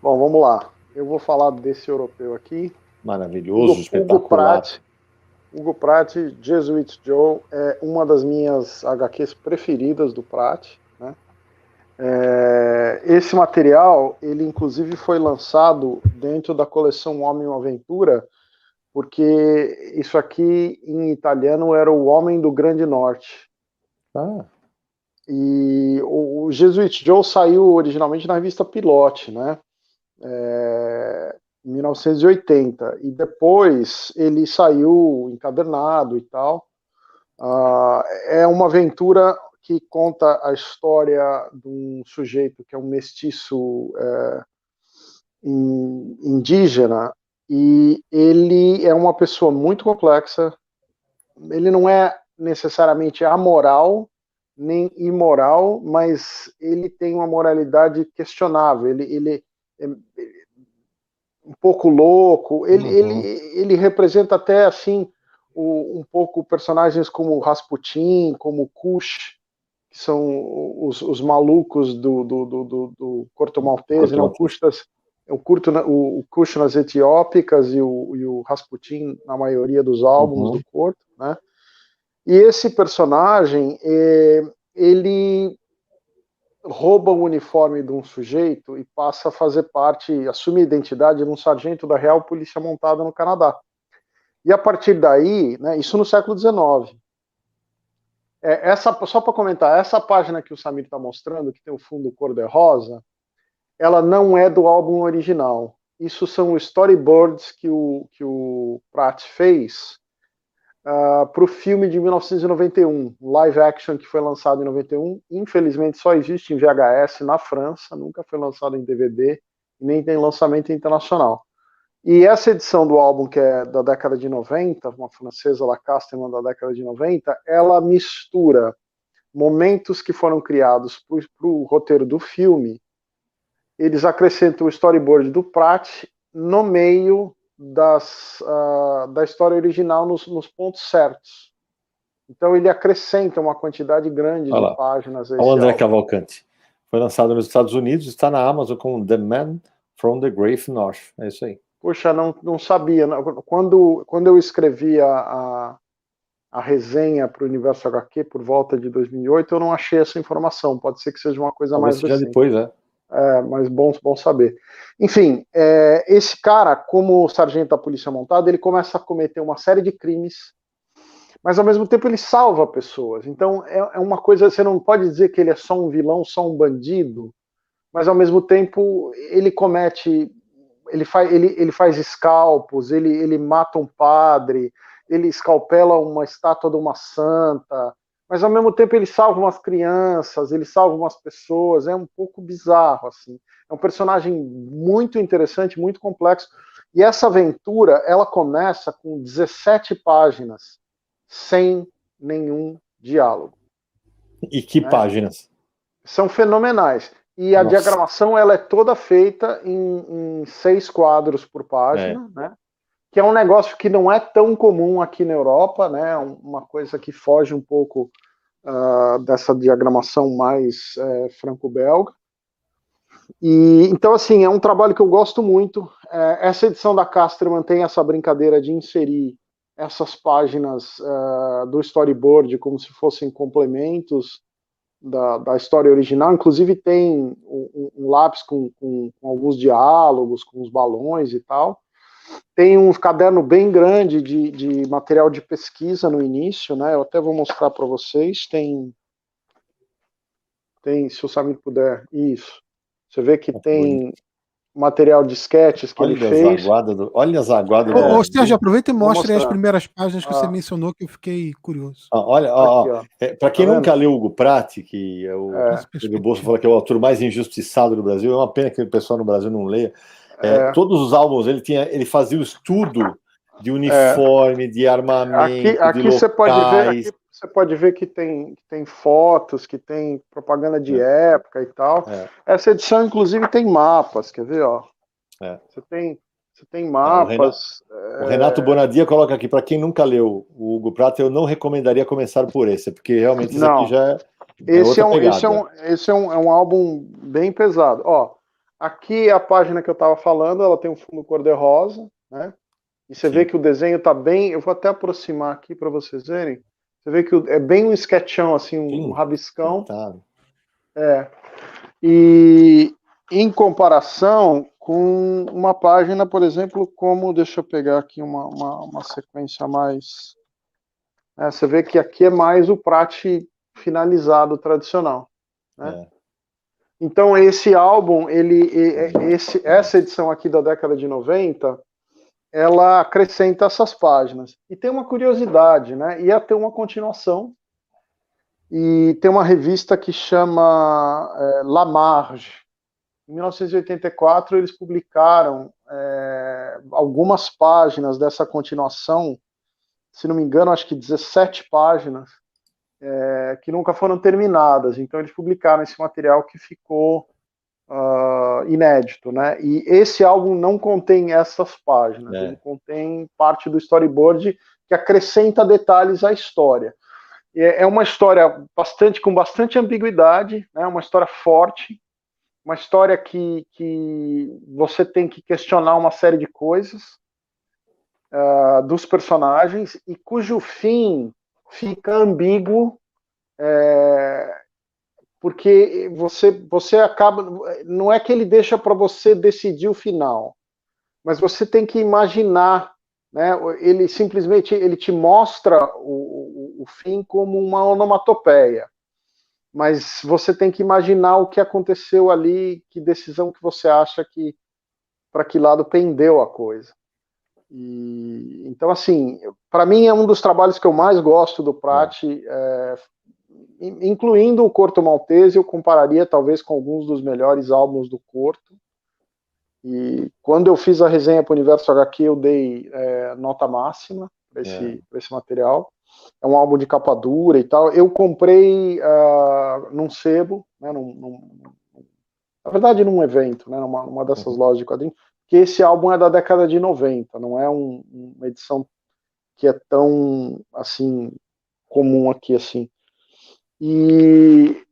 Bom, vamos lá. Eu vou falar desse europeu aqui. Maravilhoso, Hugo espetacular. Pratt. Hugo Pratt, Jesuit Joe, é uma das minhas HQs preferidas do Pratt, né? Esse material, ele inclusive foi lançado dentro da coleção Homem Aventura, porque isso aqui em italiano era o Homem do Grande Norte. Ah, E o Jesuit Joe saiu originalmente na revista Pilote, né? Em 1980. E depois ele saiu encadernado e tal. É uma aventura que conta a história de um sujeito que é um mestiço indígena, e ele é uma pessoa muito complexa. Ele não é necessariamente amoral nem imoral, mas ele tem uma moralidade questionável. Ele é um pouco louco. Ele representa até assim um pouco personagens como Rasputin, como Kush, que são os malucos do Corto Maltese, né? O Kush nas etiópicas e o Rasputin na maioria dos álbuns do Corto, né? E esse personagem, ele rouba o uniforme de um sujeito e passa a fazer parte, assume a identidade de um sargento da Real Polícia Montada no Canadá. E a partir daí, né, isso no século XIX, só para comentar, essa página que o Samir está mostrando, que tem o fundo cor-de-rosa, ela não é do álbum original. Isso são storyboards que o Pratt fez para o filme de 1991, live action que foi lançado em 91. Infelizmente só existe em VHS na França, nunca foi lançado em DVD e nem tem lançamento internacional. E essa edição do álbum, que é da década de 90, uma francesa, La Castellan, da década de 90, ela mistura momentos que foram criados para o roteiro do filme. Eles acrescentam o storyboard do Pratt no meio da história original nos pontos certos. Então ele acrescenta uma quantidade grande de páginas a esse o André álbum. Cavalcante. Foi lançado nos Estados Unidos, está na Amazon com The Man from the Great North. É isso aí. Poxa, não sabia. Quando eu escrevi a resenha para o Universo HQ por volta de 2008, eu não achei essa informação. Pode ser que seja uma coisa Talvez mais seja recente. depois, né? Mas bom saber. Enfim, esse cara, como sargento da Polícia Montada, ele começa a cometer uma série de crimes, mas ao mesmo tempo ele salva pessoas. Então é uma coisa, você não pode dizer que ele é só um vilão, só um bandido, mas ao mesmo tempo ele comete, ele faz escalpos, ele mata um padre, ele escalpela uma estátua de uma santa, mas ao mesmo tempo ele salva umas crianças, ele salva umas pessoas. É um pouco bizarro, assim. É um personagem muito interessante, muito complexo. E essa aventura, ela começa com 17 páginas, sem nenhum diálogo. E que páginas? São fenomenais. E a diagramação, ela é toda feita em 6 quadros por página, né? Que é um negócio que não é tão comum aqui na Europa, né? Uma coisa que foge um pouco dessa diagramação mais franco-belga. E então, assim, é um trabalho que eu gosto muito. Essa edição da Casterman tem essa brincadeira de inserir essas páginas do storyboard como se fossem complementos da história original. Inclusive tem um lápis com alguns diálogos, com os balões e tal. Tem um caderno bem grande de material de pesquisa no início, né? Eu até vou mostrar para vocês. Tem, se o Samir puder, isso. Você vê que tem material de sketches que ele fez. Olha as aguadas. Ô, Sérgio, aproveita e mostra aí as primeiras páginas que você mencionou, que eu fiquei curioso. Para quem nunca leu Hugo Pratt, que é o Bolso fala que é o autor mais injustiçado do Brasil, é uma pena que o pessoal no Brasil não leia. Todos os álbuns ele fazia o estudo de uniforme, de armamento, aqui de locais. Você pode ver que tem fotos, que tem propaganda de época e tal. Essa edição, inclusive, tem mapas, quer ver? Ó. Você tem mapas. O Renato Bonadia coloca aqui, para quem nunca leu o Hugo Pratt, eu não recomendaria começar por esse, porque realmente esse aqui já esse é um álbum bem pesado. Ó, Aqui é a página que eu estava falando, ela tem um fundo cor-de-rosa, né? E você vê que o desenho está bem. Eu vou até aproximar aqui para vocês verem. Você vê que é bem um sketchão, assim, um rabiscão. E em comparação com uma página, por exemplo, como, deixa eu pegar aqui uma sequência a mais. Você vê que aqui é mais o prate finalizado tradicional, né? Então esse álbum, essa edição aqui da década de 90, ela acrescenta essas páginas. E tem uma curiosidade, né? Ia ter uma continuação, e tem uma revista que chama La Marge. Em 1984, eles publicaram algumas páginas dessa continuação, se não me engano, acho que 17 páginas, que nunca foram terminadas. Então, eles publicaram esse material que ficou inédito, né? E esse álbum não contém essas páginas, ele contém parte do storyboard que acrescenta detalhes à história. É uma história com bastante ambiguidade, né? Uma história forte, uma história que você tem que questionar uma série de coisas dos personagens e cujo fim fica ambíguo, porque você acaba, não é que ele deixa para você decidir o final, mas você tem que imaginar, né? Ele simplesmente te mostra o fim como uma onomatopeia, mas você tem que imaginar o que aconteceu ali, que decisão que você acha que para que lado pendeu a coisa. E então, assim, para mim é um dos trabalhos que eu mais gosto do Prati, incluindo o Corto Maltese. Eu compararia talvez com alguns dos melhores álbuns do Corto. E quando eu fiz a resenha para o Universo HQ, eu dei nota máxima para esse material. É um álbum de capa dura e tal. Eu comprei num sebo, né, na verdade num evento, né, numa dessas lojas de quadrinhos, que esse álbum é da década de 90, não é uma edição que é tão assim comum aqui assim. E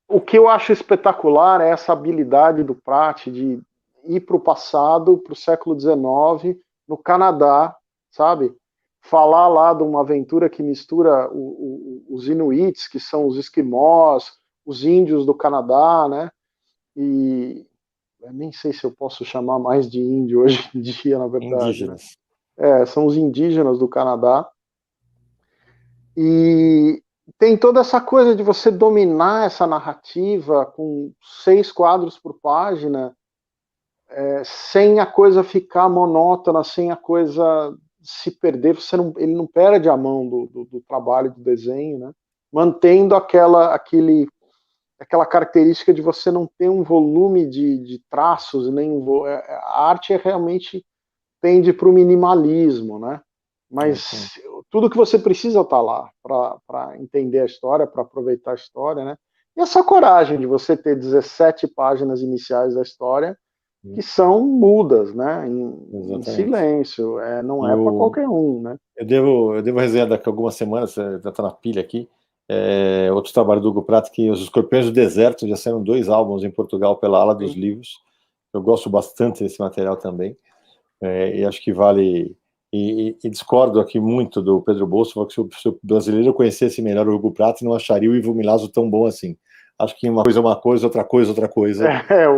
o que eu acho espetacular é essa habilidade do Prati de ir para o passado, para o século XIX, no Canadá, sabe? Falar lá de uma aventura que mistura os Inuits, que são os esquimós, os índios do Canadá, né? E eu nem sei se eu posso chamar mais de índio hoje em dia, na verdade. Indígenas. Né? São os indígenas do Canadá. E tem toda essa coisa de você dominar essa narrativa com 6 quadros por página, sem a coisa ficar monótona, sem a coisa se perder. Ele não perde a mão do trabalho, do desenho, né? Mantendo aquela característica de você não ter um volume de traços, a arte realmente tende para o minimalismo, né? Mas tudo que você precisa tá lá para entender a história, para aproveitar a história, né? E essa coragem de você ter 17 páginas iniciais da história que são mudas, né? Em silêncio, não é para qualquer um, né? Eu devo resenhar daqui a algumas semanas, já está na pilha aqui, outro trabalho do Hugo Pratt, que Os Escorpiões do Deserto, já saíram 2 álbuns em Portugal pela Ala dos Livros. Eu gosto bastante desse material também, e acho que vale... E discordo aqui muito do Pedro Bolso, que se o brasileiro conhecesse melhor o Hugo Pratt, não acharia o Ivo Milazzo tão bom assim. Acho que uma coisa é uma coisa, outra coisa, outra coisa.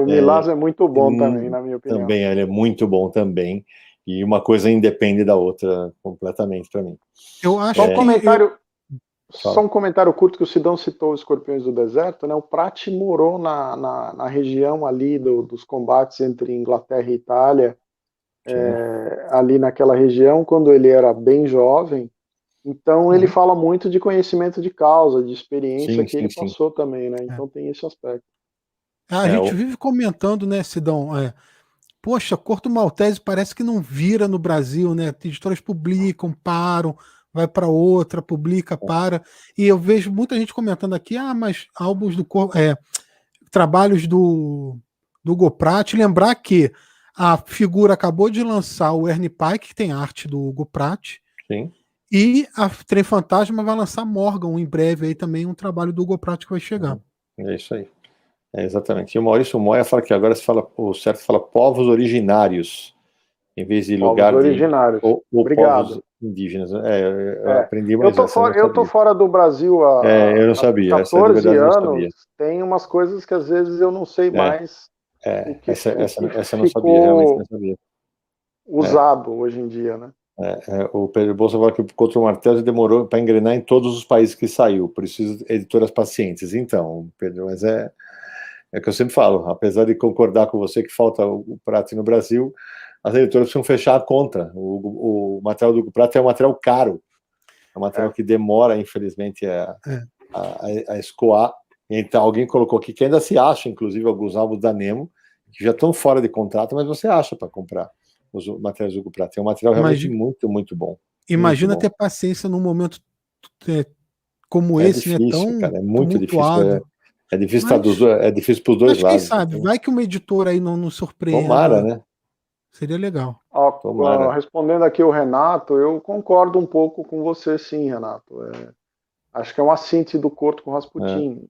O Milazzo é muito bom também, na minha opinião. Também, ele é muito bom também. E uma coisa independe da outra completamente para mim. Eu acho Só um comentário curto, que o Sidão citou os Escorpiões do Deserto, né? O Pratt morou na região ali dos combates entre Inglaterra e Itália, ali naquela região, quando ele era bem jovem. Então ele fala muito de conhecimento de causa, de experiência que ele passou também, né? Então tem esse aspecto. A gente vive comentando, né, Sidão? Poxa, Corto Maltese parece que não vira no Brasil, né? Editoras publicam, param, vai para outra, publica, para. E eu vejo muita gente comentando aqui, mas álbuns trabalhos do Hugo Pratt. Lembrar que a figura acabou de lançar o Ernie Pike, que tem arte do Hugo Pratt. Sim. E a Trem Fantasma vai lançar Morgan em breve, aí também um trabalho do Hugo Pratt que vai chegar. É isso aí. Exatamente. E o Maurício Moya fala que agora o certo fala povos originários, em vez de povos lugar originários. ou povos indígenas. Eu aprendi mais eu tô fora do Brasil há eu não sabia. 14 anos. Tem umas coisas que às vezes eu não sei mais o que essa eu não sabia, ficou realmente não sabia. usado hoje em dia, né? O Pedro Bolsa fala que o Contra o Martelo demorou para engrenar em todos os países que saiu, por isso editoras pacientes. Então, Pedro, mas é o que eu sempre falo, apesar de concordar com você que falta o Prati no Brasil, as editoras precisam fechar a conta. O material do Hugo Pratt é um material caro, é um material que demora, infelizmente, a escoar. Então, alguém colocou aqui que ainda se acha, inclusive, alguns álbuns da Nemo, que já estão fora de contrato, mas você acha para comprar os materiais do Hugo Pratt. É um material realmente muito, muito bom. Imagina muito bom. ter paciência num momento como esse, difícil, né? Tão cara, é muito tumultuado. difícil. É difícil para os dois lados. Quem sabe, vai que uma editora aí não nos surpreenda. Tomara, né? Seria legal. Respondendo aqui o Renato, eu concordo um pouco com você, sim, Renato. Acho que é uma síntese do Corto com Rasputin.